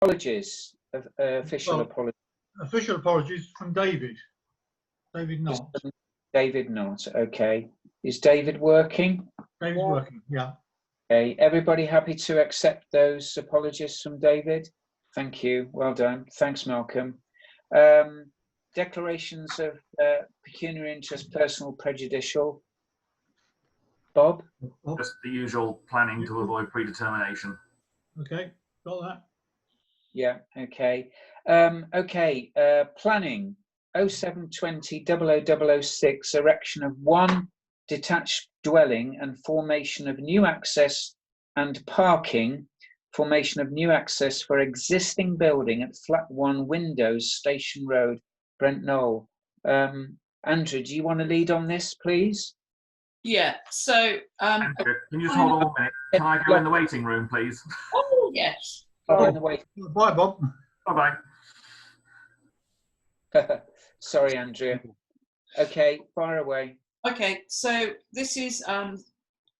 Apologies, official apologies. Official apologies from David. David Knott. David Knott, okay. Is David working? David's working, yeah. Okay, everybody happy to accept those apologies from David? Thank you, well done. Thanks, Malcolm. Declarations of pecuniary interest, personal, prejudicial. Bob? Just the usual planning to avoid predetermination. Okay, got that. Yeah, okay. Planning 0720 00006, erection of one detached dwelling and formation of new access and parking, formation of new access for existing building at flat 1 Windows, Station Road, Brent Knoll. Andrew, do you want to lead on this, please? Yeah, so Andrew, can you just hold on 1 minute? Can I go in the waiting room, please? oh yes. In the waiting. Bye, Bob. Bye bye. Sorry, Andrea. Okay, fire away. Okay, so this is an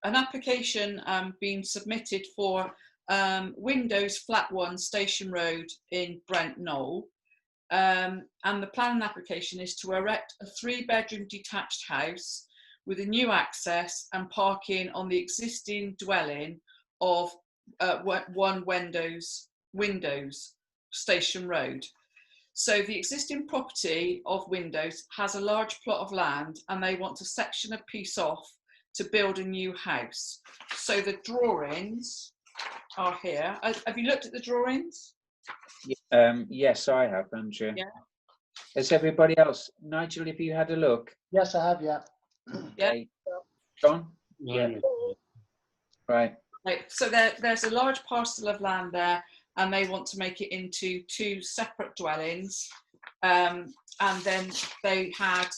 application being submitted for Windows Flat 1 Station Road in Brent Knoll. And the planning application is to erect a 3-bedroom detached house with a new access and parking on the existing dwelling of 1 Windows Station Road. So the existing property of Windows has a large plot of land and they want to section a piece off to build a new house. So the drawings are here. Have you looked at the drawings? Yes, I have, Andrew. Yeah. Has everybody else? Nigel, have you had a look? Yes, I have, yeah. Okay. John? Yeah. Right. Right. So there's a large parcel of land there and they want to make it into 2 separate dwellings. And then they had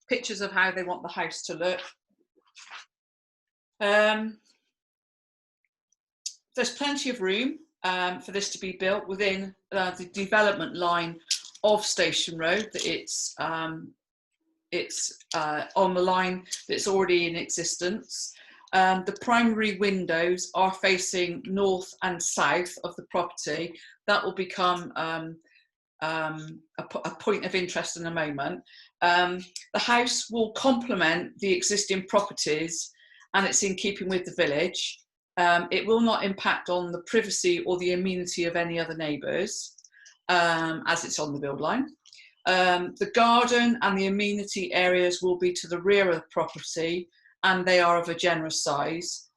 pictures of how they want the house to look. There's plenty of room for this to be built within the development line of Station Road. It's on the line that's already in existence. The primary windows are facing north and south of the property. That will become a point of interest in a moment. The house will complement the existing properties and it's in keeping with the village. It will not impact on the privacy or the amenity of any other neighbours as it's on the build line. The garden and the amenity areas will be to the rear of the property and they are of a generous size.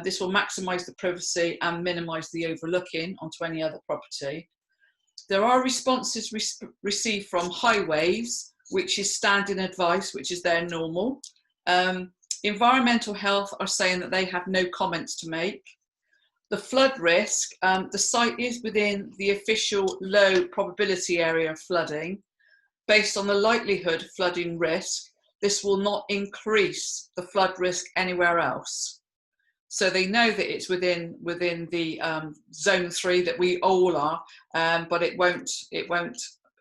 This will maximise the privacy and minimise the overlooking onto any other property. There are responses received from Highways, which is standing advice, which is their normal. Environmental Health are saying that they have no comments to make. The flood risk, the site is within the official low probability area of flooding. Based on the likelihood of flooding risk, this will not increase the flood risk anywhere else. So they know that it's within the zone 3 that we all are, but it won't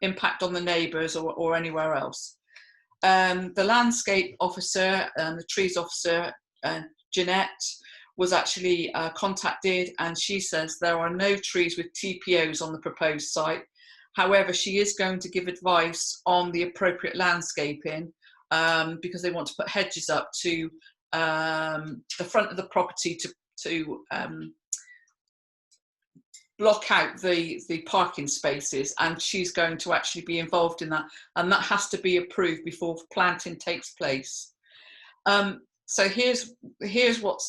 impact on the neighbours or anywhere else. The landscape officer and the trees officer, Jeanette, was actually contacted and she says there are no trees with TPOs on the proposed site. However, she is going to give advice on the appropriate landscaping because they want to put hedges up to the front of the property to block out the parking spaces, and she's going to actually be involved in that, and that has to be approved before planting takes place. So here's what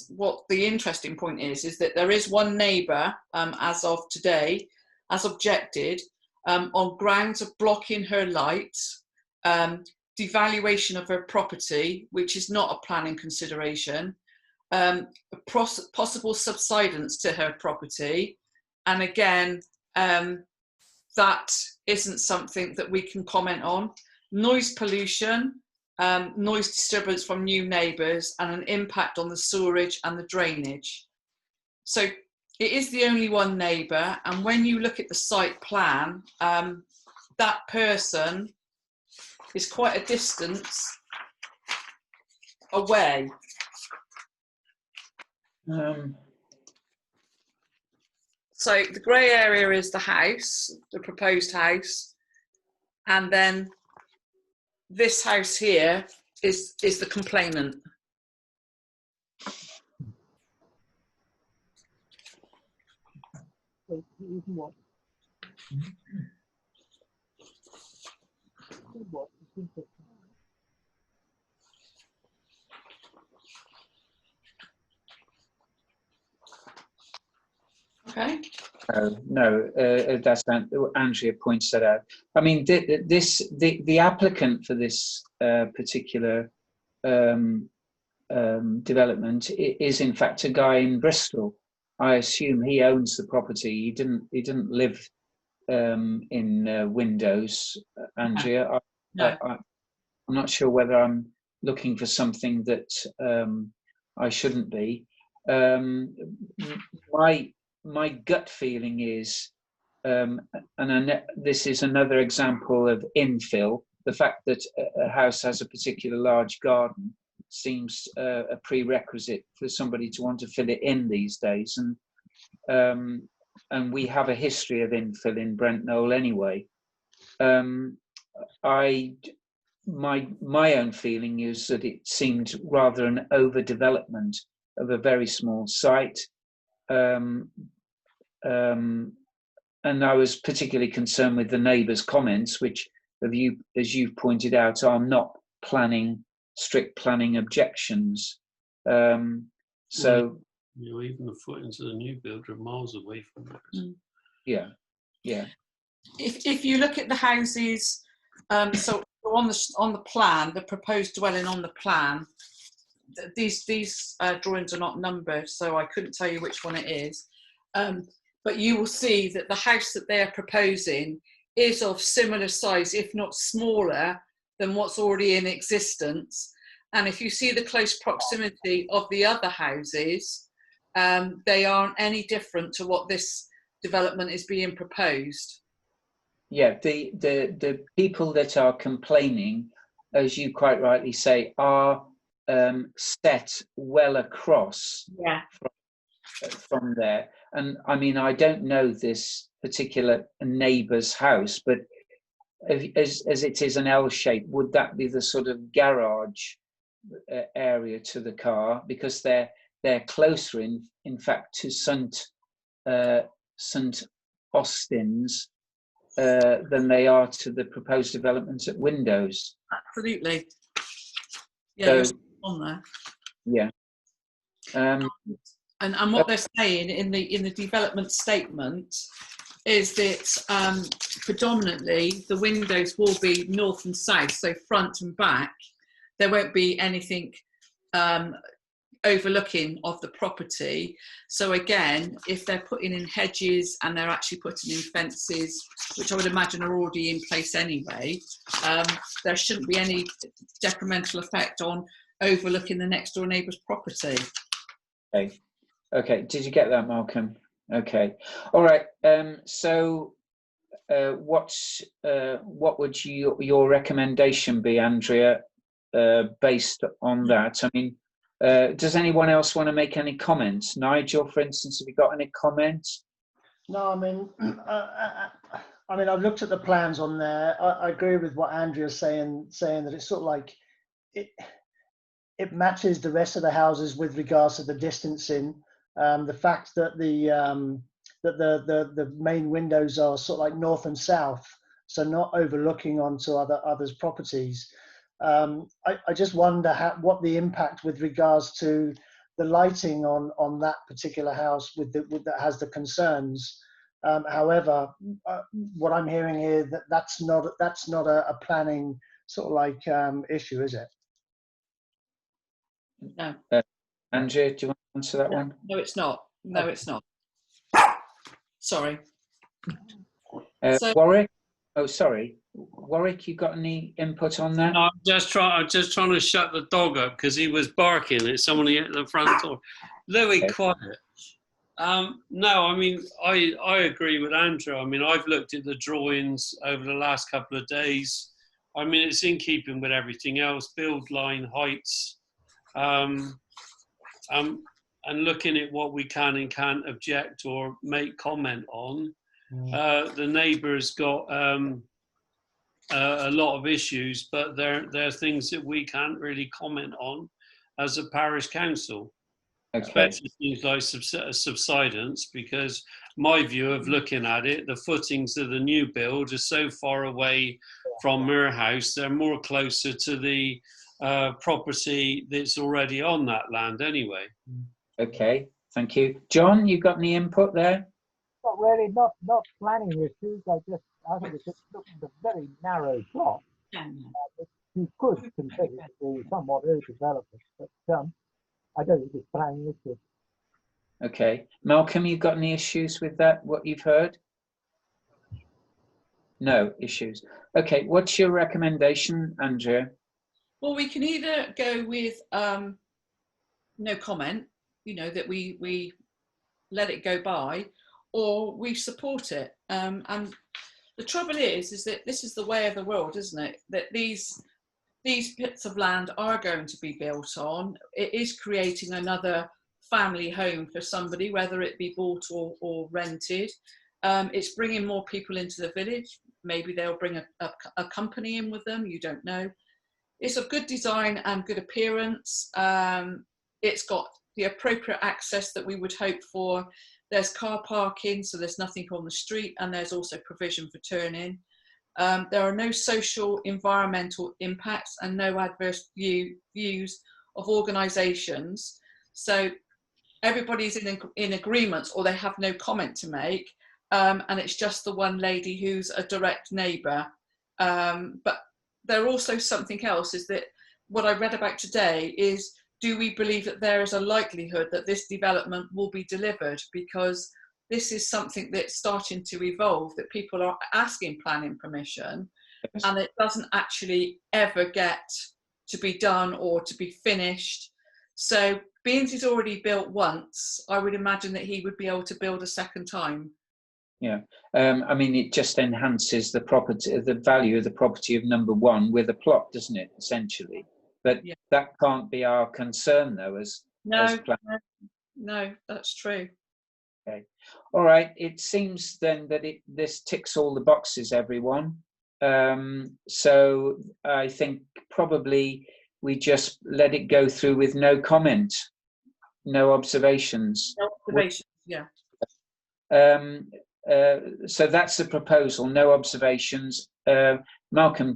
the interesting point is that there is one neighbour as of today has objected on grounds of blocking her light, devaluation of her property, which is not a planning consideration, possible subsidence to her property, and again, that isn't something that we can comment on. Noise pollution, noise disturbance from new neighbours, and an impact on the sewerage and the drainage. So it is the only one neighbour, and when you look at the site plan, that person is quite a distance away. So the grey area is the house, the proposed house, and then this house here is the complainant. Okay. No, that's Andrea points that out. I mean, the applicant for this particular development is in fact a guy in Bristol. I assume he owns the property. He didn't live in Windows, Andrea. No. I'm not sure whether I'm looking for something that I shouldn't be. My gut feeling is, this is another example of infill. The fact that a house has a particular large garden seems a prerequisite for somebody to want to fill it in these days, and we have a history of infill in Brent Knoll anyway. My own feeling is that it seemed rather an overdevelopment of a very small site. And I was particularly concerned with the neighbours' comments, which, as you've pointed out, are not strict planning objections. So, even the foot into the new build are miles away from it. Yeah. If you look at the houses, so on the plan, the proposed dwelling on the plan, these drawings are not numbered, so I couldn't tell you which one it is. But you will see that the house that they're proposing is of similar size, if not smaller, than what's already in existence. And if you see the close proximity of the other houses, they aren't any different to what this development is being proposed. Yeah, the people that are complaining, as you quite rightly say, are set well across from there. And I mean, I don't know this particular neighbour's house, but as it is an L shape, would that be the sort of garage area to the car? Because they're closer, in fact, to St Austin's than they are to the proposed developments at Windows. Absolutely. Yeah, So, you're on there. Yeah. And what they're saying in the development statement is that predominantly the windows will be north and south, so front and back. There won't be anything overlooking of the property. So again, if they're putting in hedges and they're actually putting in fences, which I would imagine are already in place anyway, there shouldn't be any detrimental effect on overlooking the next door neighbour's property. Okay. Did you get that, Malcolm? Okay. All right. So, what would your recommendation be, Andrea, based on that? I mean, does anyone else want to make any comments? Nigel, for instance, have you got any comments? No, I mean, I've looked at the plans on there. I agree with what Andrea's saying that it's sort of like it matches the rest of the houses with regards to the distancing. The fact that the main windows are sort of like north and south, so not overlooking onto others' properties. I just wonder what the impact with regards to the lighting on that particular house that has the concerns. However, what I'm hearing here that's not a planning sort of like issue, is it? No. Andrea, do you want to answer that one? No, it's not. No, it's not. Sorry. Warwick? Oh, sorry. Warwick, you got any input on that? No, I'm just trying to shut the dog up because he was barking at somebody at the front door. Louis, Okay. quiet. No, I mean, I agree with Andrew. I mean, I've looked at the drawings over the last couple of days. I mean, it's in keeping with everything else, build line, heights. and looking at what we can and can't object or make comment on, the neighbour's got a lot of issues, but there are things that we can't really comment on as a parish council. Okay. Especially things like subsidence, because my view of looking at it, the footings of the new build are so far away from Muir House, they're more closer to the property that's already on that land anyway. Okay, thank you. John, you got any input there? Not really, not planning issues. I think it's just looking at a very narrow plot. You could consider it to be somewhat overdeveloped, but I don't think it's planning issues. Okay. Malcolm, you got any issues with that, what you've heard? No issues. Okay, what's your recommendation, Andrea? Well, we can either go with no comment, that we let it go by, or we support it. And the trouble is that this is the way of the world, isn't it? That these bits of land are going to be built on. It is creating another family home for somebody, whether it be bought or rented. It's bringing more people into the village. Maybe they'll bring a company in with them, you don't know. It's of good design and good appearance. It's got the appropriate access that we would hope for. There's car parking, so there's nothing on the street, and there's also provision for turning. There are no social, environmental impacts and no adverse views of organisations. So everybody's in agreement, or they have no comment to make, and it's just the one lady who's a direct neighbour. But there also something else is that what I read about today is, do we believe that there is a likelihood that this development will be delivered? Because this is something that's starting to evolve, that people are asking planning permission, and it doesn't actually ever get to be done or to be finished. So being he's already built once, I would imagine that he would be able to build a second time. Yeah, I mean, it just enhances the property, the value of the property of number one with a plot, doesn't it, essentially? But yeah, that can't be our concern, though, as no, that's true. Okay, all right. It seems then that this ticks all the boxes, everyone. So I think probably we just let it go through with no comment, no observations. No observations, yeah. So that's the proposal. No observations. Malcolm,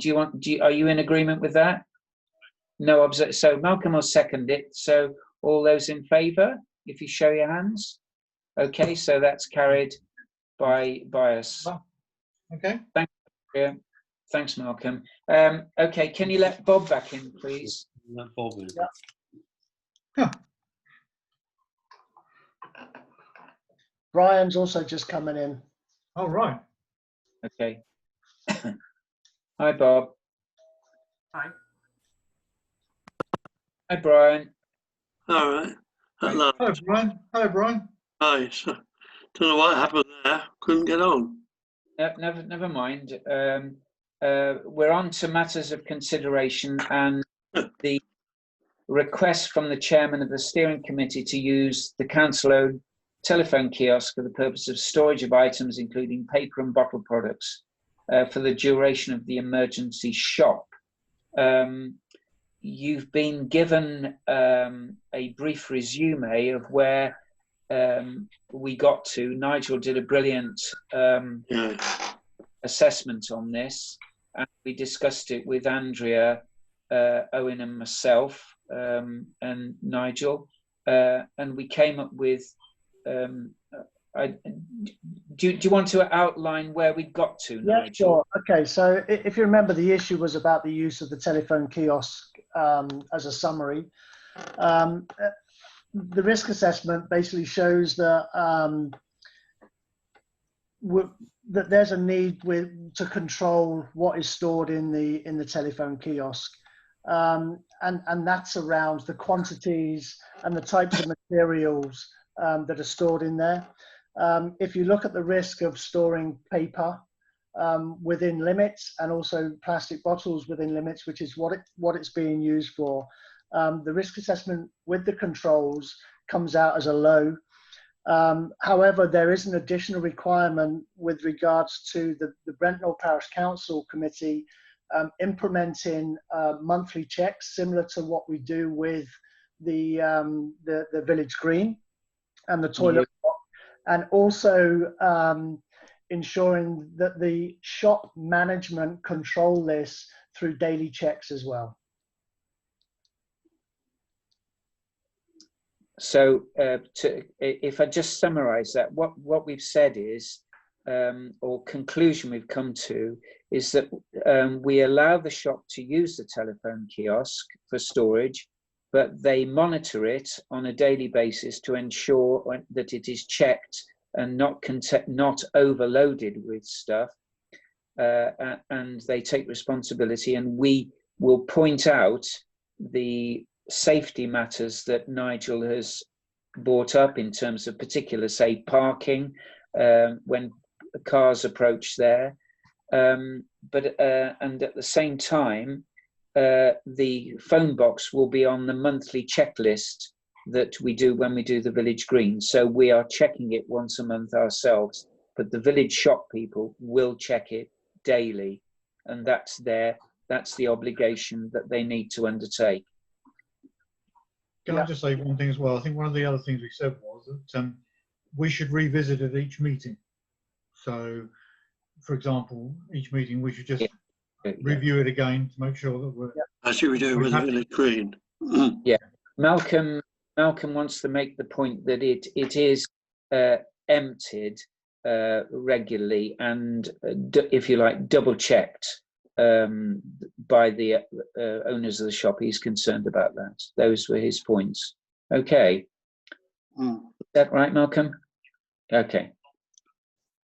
are you in agreement with that? No so Malcolm will second it. So all those in favour, if you show your hands. Okay, so that's carried by us. Okay. Thanks, yeah. Thanks, Malcolm. Okay, can you let Bob back in, please? Let Bob in. Yeah. Brian's also just coming in. Oh, right. Okay. Hi, Bob. Hi. Hi, Brian. All right. Hello. Hello, Brian. Hello, Brian. Hi. So, don't know what happened there. Couldn't get on. Never mind. We're on to matters of consideration and the request from the chairman of the steering committee to use the council-owned telephone kiosk for the purpose of storage of items, including paper and bottle products, for the duration of the emergency shop. You've been given a brief resume of where we got to. Nigel did a brilliant assessment on this, and we discussed it with Andrea, Owen and myself, and Nigel, and we came up with do you want to outline where we got to, Yeah, Nigel? sure. Okay, so if you remember, the issue was about the use of the telephone kiosk as a summary. The risk assessment basically shows that that there's a need to control what is stored in the telephone kiosk, and that's around the quantities and the types of materials that are stored in there. If you look at the risk of storing paper within limits, and also plastic bottles within limits, which is what it's being used for, the risk assessment with the controls comes out as a low. However, there is an additional requirement with regards to the Brent Knoll Parish Council Committee implementing monthly checks, similar to what we do with the village green and the toilet block, and also ensuring that the shop management control this through daily checks as well. So if I just summarize that, what we've said is, or conclusion we've come to, is that we allow the shop to use the telephone kiosk for storage, but they monitor it on a daily basis to ensure that it is checked and not overloaded with stuff, and they take responsibility, and we will point out the safety matters that Nigel has brought up in terms of particular, say, parking when cars approach there, but and at the same time the phone box will be on the monthly checklist that we do when we do the village green. So we are checking it once a month ourselves, but the village shop people will check it daily, and that's the obligation that they need to undertake. Can I just say one thing as well? I think one of the other things we said was that we should revisit it each meeting. So, for example, each meeting we should just review it again to make sure that we're... As we do with the village green. Yeah, Malcolm wants to make the point that it is emptied regularly and, if you like, double checked by the owners of the shop. He's concerned about that. Those were his points. Okay. Is that right, Malcolm? Okay.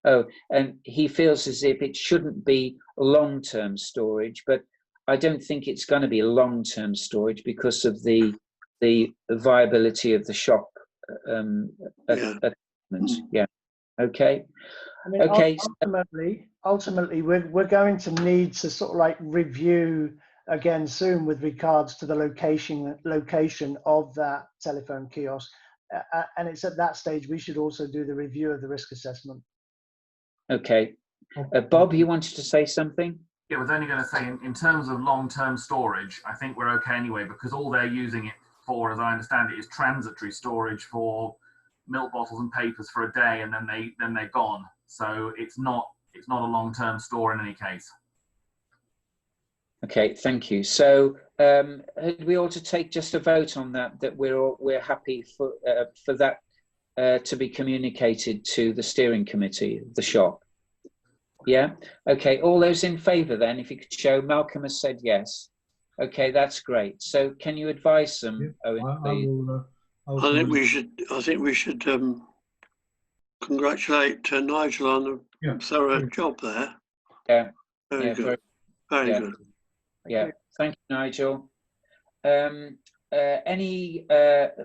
Oh, and he feels as if it shouldn't be long-term storage, but I don't think it's going to be long-term storage because of the viability of the shop. Yeah. Okay. I mean, okay. Ultimately, we're going to need to sort of like review again soon with regards to the location of that telephone kiosk, and it's at that stage we should also do the review of the risk assessment. Okay. Bob, you wanted to say something? Yeah, I was only going to say, in terms of long-term storage, I think we're okay anyway, because all they're using it for, as I understand it, is transitory storage for milk bottles and papers for a day, and then they're gone. So it's not a long-term store in any case. Okay, thank you. So we ought to take just a vote on that we're happy for that to be communicated to the steering committee of the shop. Yeah. Okay. All those in favour then, if you could show. Malcolm has said yes. Okay, that's great. So can you advise them, Owen, please? I think we should congratulate Nigel on a thorough job there. Yeah. Very good. Very good. Yeah. Thank you, Nigel. Any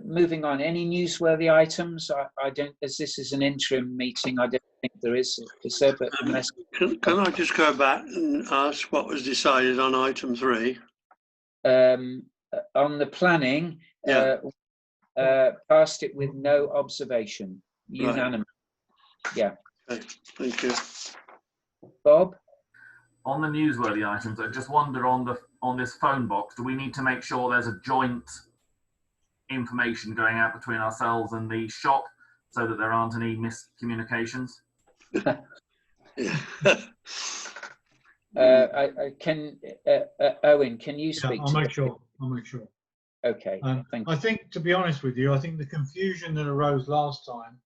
moving on? Any newsworthy items? I don't. As this is an interim meeting, I don't think there is there? But unless can I just go back and ask what was decided on item 3? On the planning, passed it with no observation, unanimous. Right. Yeah. Okay. Thank you. Bob? On the newsworthy items, I just wonder on this phone box, do we need to make sure there's a joint information going out between ourselves and the shop so that there aren't any miscommunications? I can, Owen, can you speak? I'll make sure. Okay, thank you. I think, to be honest with you, I think the confusion that arose last time,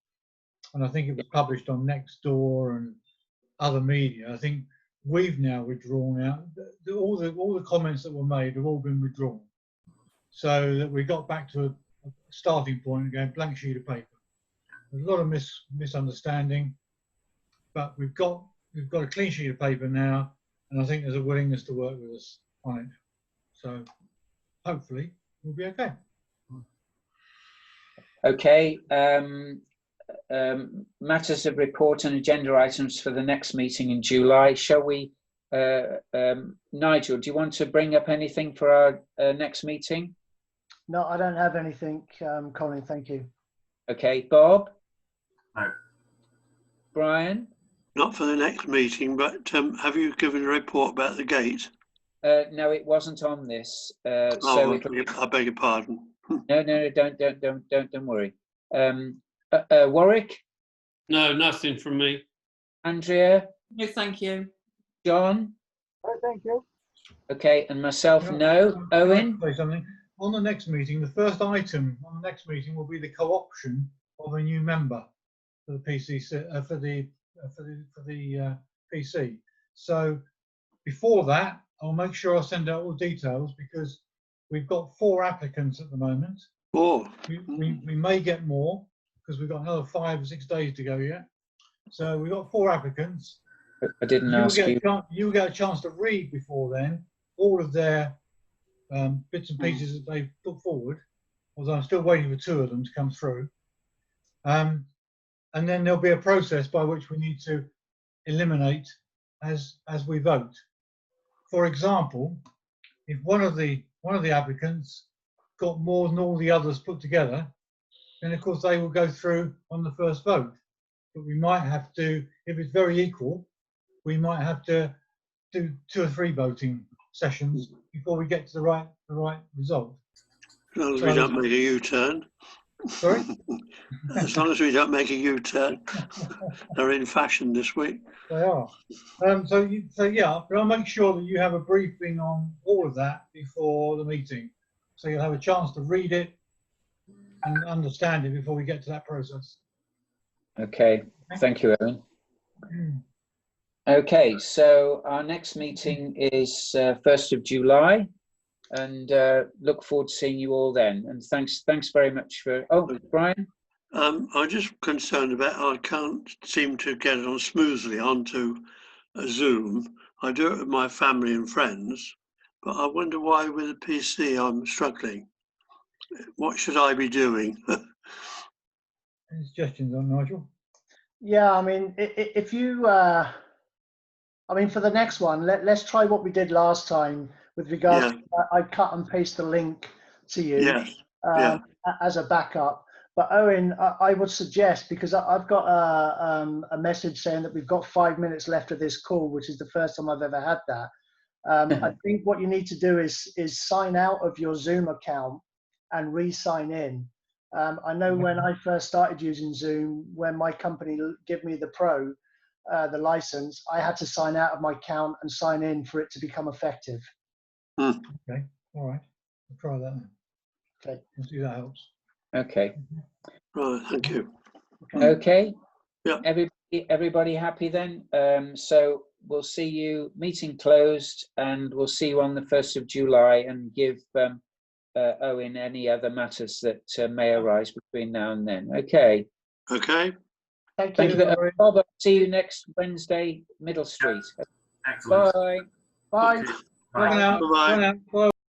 and I think it was published on Nextdoor and other media, I think we've now withdrawn out all the comments that were made have all been withdrawn, so that we got back to a starting point again, blank sheet of paper. There's a lot of misunderstanding, but we've got a clean sheet of paper now, and I think there's a willingness to work with us on it. So hopefully we'll be okay. Okay. Matters of report and agenda items for the next meeting in July. Shall we, Nigel, do you want to bring up anything for our next meeting? No, I don't have anything, Colin, thank you. Okay, Bob? No. Brian? Not for the next meeting, but have you given a report about the gate? No, it wasn't on this. So I beg your pardon. No, don't worry. Warwick? No, nothing from me. Andrea? No, thank you. John? Oh, thank you. Okay, and myself, Can I- no. can I Owen? say something? On the next meeting, the first item on the next meeting will be the co-option of a new member for the PCC, for the PC. So before that, I'll make sure I send out all details, because we've got 4 applicants at the moment. Oh, We may get more, because we've got another 5 or 6 days to go yet. So we've got 4 applicants. I didn't ask you. You will get a chance to read before then all of their bits and pieces that they've put forward, although I'm still waiting for 2 of them to come through. And then there'll be a process by which we need to eliminate as we vote. For example, if one of the applicants got more than all the others put together, then of course they will go through on the first vote. But we might have to, if it's very equal, we might have to do 2 or 3 voting sessions before we get to the right result. as long as we don't make a U-turn. Sorry? As long as we don't make a U-turn. They're in fashion this week. They are. So yeah, but I'll make sure that you have a briefing on all of that before the meeting, so you'll have a chance to read it and understand it before we get to that process. Okay, thank you, Owen. Okay, so our next meeting is 1st of July, and look forward to seeing you all then. And thanks very much for. Oh, Brian. I'm just concerned about I can't seem to get it on smoothly onto a Zoom. I do it with my family and friends, but I wonder why with a PC I'm struggling. What should I be doing? Any suggestions on Nigel? Yeah, I mean, if you, I mean, for the next one, let's try what we did last time with regards to, I cut and paste the link to you Yes. as a backup. But Owen, I would suggest, because I've got a message saying that we've got 5 minutes left of this call, which is the first time I've ever had that. I think what you need to do is sign out of your Zoom account and re-sign in. I know when I first started using Zoom, when my company gave me the Pro, the license, I had to sign out of my account and sign in for it to become effective. Okay, all right. I'll try that then. Okay. We'll see if that helps. Okay. Right, thank you. Okay. Yeah. Everybody happy then? So we'll see you, meeting closed, and we'll see you on the 1st of July, and give Owen any other matters that may arise between now and then. Okay. Okay. Thank Thank you. you. Bob, I'll see you next Wednesday, Middle Street. Excellent. Bye. Bye. Bye. Bye now. Bye-bye. Bye now. Bye.